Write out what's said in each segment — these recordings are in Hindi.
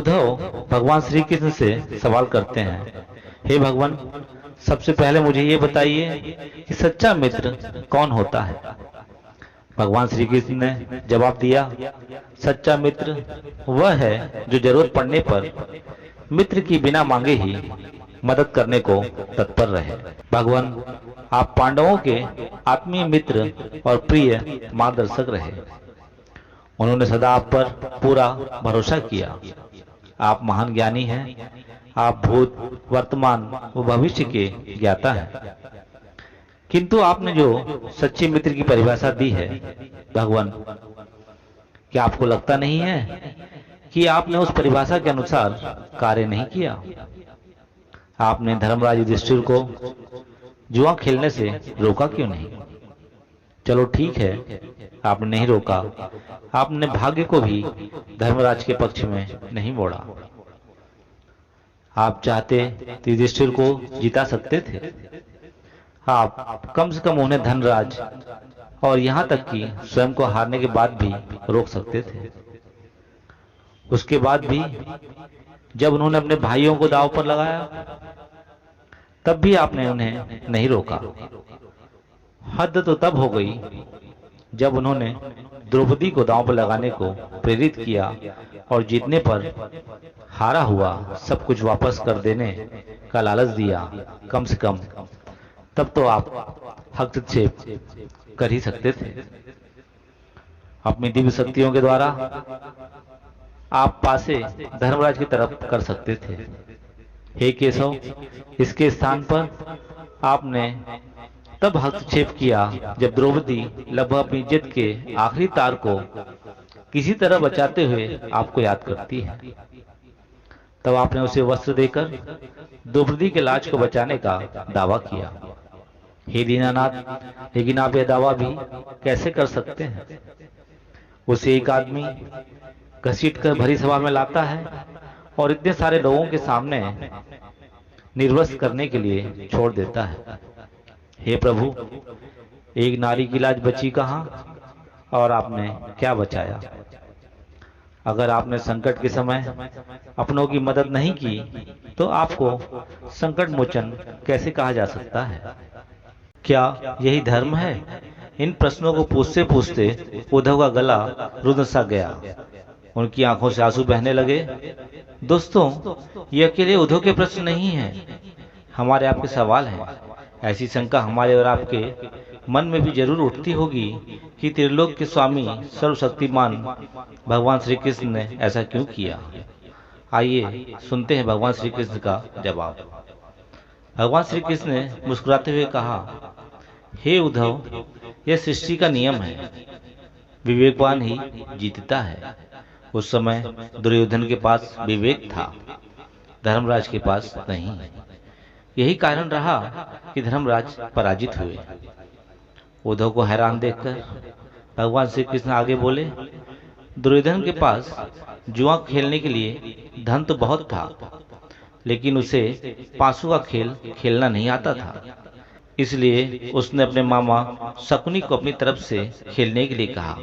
उद्धव भगवान श्री कृष्ण से सवाल करते हैं, हे भगवान, सबसे पहले मुझे ये बताइए कि सच्चा मित्र कौन होता है। भगवान श्री कृष्ण ने जवाब दिया, सच्चा मित्र वह है जो जरूरत पड़ने पर मित्र की बिना मांगे ही मदद करने को तत्पर रहे। भगवान, आप पांडवों के आत्मीय मित्र और प्रिय मार्गदर्शक रहे। उन्होंने सदा आप पर पूरा भरोसा किया। आप महान ज्ञानी हैं। आप भूत, वर्तमान व भविष्य के ज्ञाता हैं। किंतु आपने जो सच्चे मित्र की परिभाषा दी है, भगवान, क्या आपको लगता नहीं है कि आपने उस परिभाषा के अनुसार कार्य नहीं किया? आपने धर्मराज युधिष्ठिर को जुआ खेलने से रोका क्यों नहीं? चलो ठीक है, आपने नहीं रोका। आपने भाग्य को भी धर्मराज के पक्ष में नहीं मोड़ा। आप चाहते तो युधिष्ठिर को जिता सकते थे। आप कम से कम उन्हें धनराज और यहां तक कि स्वयं को हारने के बाद भी रोक सकते थे। उसके बाद भी जब उन्होंने अपने भाइयों को दांव पर लगाया, तब भी आपने उन्हें नहीं रोका। हद तो तब हो गई जब उन्होंने द्रौपदी को दांव पर लगाने को प्रेरित किया और जीतने पर हारा हुआ सब कुछ वापस कर देने का लालच दिया। कम से कम तब तो आप हस्तक्षेप कर ही सकते थे। अपनी दिव्य शक्तियों के द्वारा आप पासे धर्मराज की तरफ कर सकते थे। हे केशव, इसके स्थान पर आपने तब हस्तक्षेप किया जब द्रौपदी लगभग अपनी इज्जत के आखिरी तार को किसी तरह बचाते हुए आपको याद करती है। तब आपने उसे वस्त्र देकर द्रौपदी के लाज को बचाने का दावा किया। हे दीनानाथ, लेकिन आप यह दावा भी कैसे कर सकते हैं? उसे एक आदमी घसीटकर भरी सभा में लाता है और इतने सारे लोगों के सामने निर्वस्त्र करने के लिए छोड़ देता है। हे प्रभु, एक नारी की लाज बची कहाँ और आपने क्या बचाया? अगर आपने संकट के समय अपनों की मदद नहीं की तो आपको संकट मोचन कैसे कहा जा सकता है? क्या यही धर्म है? इन प्रश्नों को पूछते पूछते उद्धव का गला रुंध सा गया। उनकी आंखों से आंसू बहने लगे। दोस्तों, ये अकेले उद्धव के प्रश्न नहीं हैं, हमारे आपके सवाल हैं। ऐसी शंका हमारे और आपके मन में भी जरूर उठती होगी कि त्रिलोक के स्वामी सर्वशक्तिमान भगवान श्री कृष्ण ने ऐसा क्यों किया। आइए सुनते हैं भगवान श्री कृष्ण का जवाब। भगवान श्री कृष्ण ने मुस्कुराते हुए कहा, हे उद्धव, यह सृष्टि का नियम है, विवेकवान ही जीतता है। उस समय दुर्योधन के पास विवेक था, धर्मराज के पास नहीं। यही कारण रहा कि धर्मराज पराजित हुए। उद्धव को हैरान देखकर भगवान श्री कृष्ण आगे बोले, दुर्योधन के पास जुआ खेलने के लिए धन तो बहुत था, लेकिन उसे पांसु का खेल खेलना नहीं आता था। इसलिए उसने अपने मामा शकुनी को अपनी तरफ से खेलने के लिए कहा।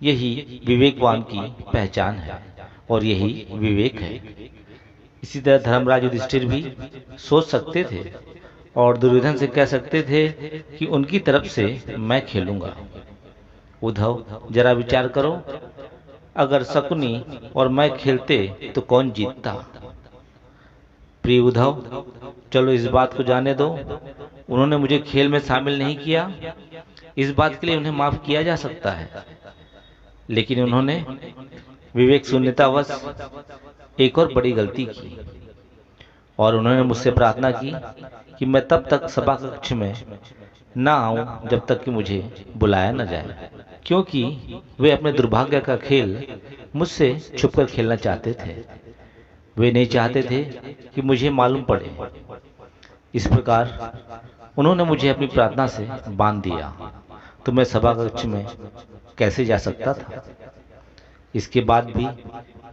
यही विवेकवान की पहचान है और यही विवेक है। इसी तरह धर्मराज युधिष्ठिर भी सोच सकते थे और दुर्योधन से कह सकते थे कि उनकी तरफ से मैं खेलूंगा। उद्धव, जरा विचार करो, अगर शकुनी और मैं खेलते तो कौन जीतता? प्रिय उद्धव, चलो इस बात को जाने दो। उन्होंने मुझे खेल में शामिल नहीं किया, इस बात के लिए उन्हें माफ किया जा सकता है, लेकिन उन्होंने विवेक शून्यतावश एक और बड़ी गलती की और उन्होंने मुझसे प्रार्थना की कि मैं तब तक सभा कक्ष में न आऊं जब तक कि मुझे बुलाया न जाए, क्योंकि वे अपने दुर्भाग्य का खेल मुझसे छुपकर खेलना चाहते थे। वे नहीं चाहते थे कि मुझे मालूम पड़े। इस प्रकार उन्होंने मुझे अपनी प्रार्थना से बांध दिया, तो मैं सभा कक्ष में कैसे जा सकता था? इसके बाद भी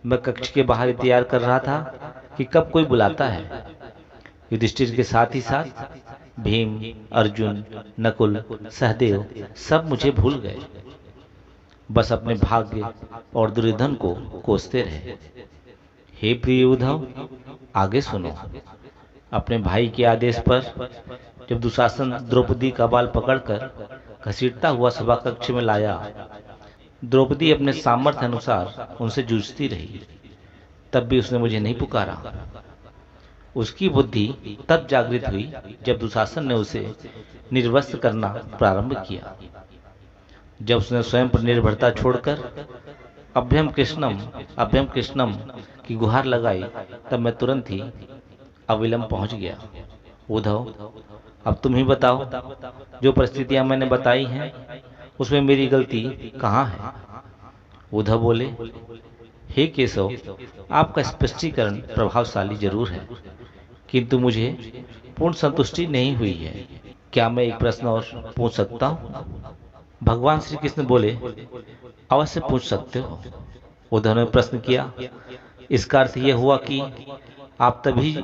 मैं कक्ष के बाहर इंतजार कर रहा था कि कब कोई बुलाता है। युधिष्ठिर के साथ ही साथ भीम, अर्जुन, नकुल, सहदेव सब मुझे भूल गए। बस अपने भाग्य और दुर्योधन को कोसते रहे। हे प्रिय उद्धव, आगे सुनो। अपने भाई के आदेश पर जब दुशासन द्रौपदी का बाल पकड़कर घसीटता हुआ सभा कक्ष में लाया, द्रौपदी अपने सामर्थ्य अनुसार उनसे जूझती रही। तब भी उसने मुझे नहीं पुकारा। उसकी बुद्धि तब जागृत हुई जब दुशासन ने उसे निर्वस्त्र करना प्रारंभ किया। जब उसने स्वयं पर निर्भरता छोड़कर अभ्यम कृष्णम की गुहार लगाई, तब मैं तुरंत ही अविलंब पहुंच गया। उद्धव, अब तुम ही बताओ, जो परिस्थितियां मैंने बताई हैं उसमें मेरी गलती कहाँ है? उद्धव बोले, हे केशव, आपका स्पष्टीकरण प्रभावशाली जरूर है, किंतु मुझे पूर्ण संतुष्टि नहीं हुई है। क्या मैं एक प्रश्न और पूछ सकता हूँ? भगवान श्री कृष्ण बोले, अवश्य पूछ सकते हो। उद्धव ने प्रश्न किया, इसका अर्थ यह हुआ कि आप तभी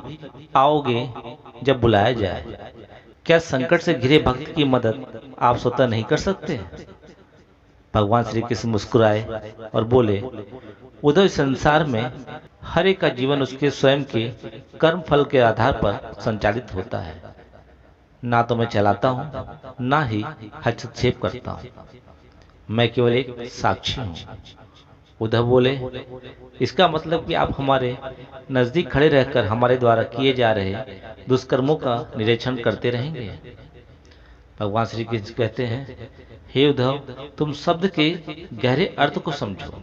आओगे जब बुलाया जाए। क्या संकट से घिरे भक्त की मदद आप स्वतः नहीं कर सकते? भगवान श्री कृष्ण मुस्कुराए और बोले, उद्धव, इस संसार में हर एक का जीवन उसके स्वयं के कर्म फल के आधार पर संचालित होता है। ना तो मैं चलाता हूँ, ना ही हस्तक्षेप करता हूँ। मैं केवल एक साक्षी हूँ। उद्धव बोले, इसका मतलब कि आप हमारे नजदीक खड़े रहकर हमारे द्वारा किए जा रहे दुष्कर्मों का निरीक्षण करते रहेंगे। भगवान श्री कृष्ण कहते हैं, हे उद्धव, तुम शब्द के गहरे अर्थ को समझो।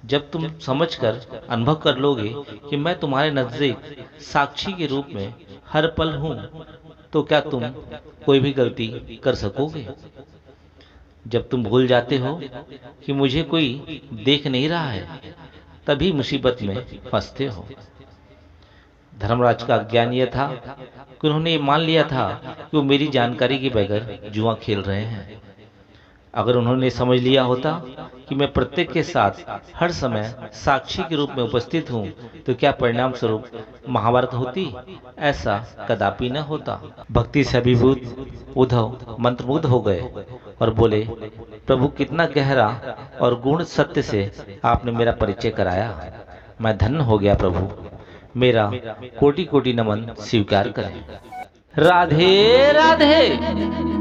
जब तुम समझकर अनुभव कर लोगे कि मैं तुम्हारे नजदीक साक्षी के रूप में हर पल हूं, तो क्या तुम कोई भी गलती कर सकोगे? जब तुम भूल जाते हो कि मुझे कोई देख नहीं रहा है, तभी मुसीबत में फंसते हो। धर्मराज का ज्ञान यह था कि उन्होंने ये मान लिया था कि वो मेरी जानकारी के बगैर जुआ खेल रहे हैं। अगर उन्होंने समझ लिया होता कि मैं प्रत्येक के साथ हर समय साक्षी के रूप में उपस्थित हूँ, तो क्या परिणाम स्वरूप महाभारत होती? ऐसा कदापि न होता। भक्ति से अभिभूत उद्धव मंत्रमुग्ध हो गए और बोले, प्रभु, कितना गहरा और गूढ़ सत्य से आपने मेरा परिचय कराया। मैं धन्य हो गया प्रभु। मेरा कोटि कोटि नमन स्वीकार करें। राधे राधे।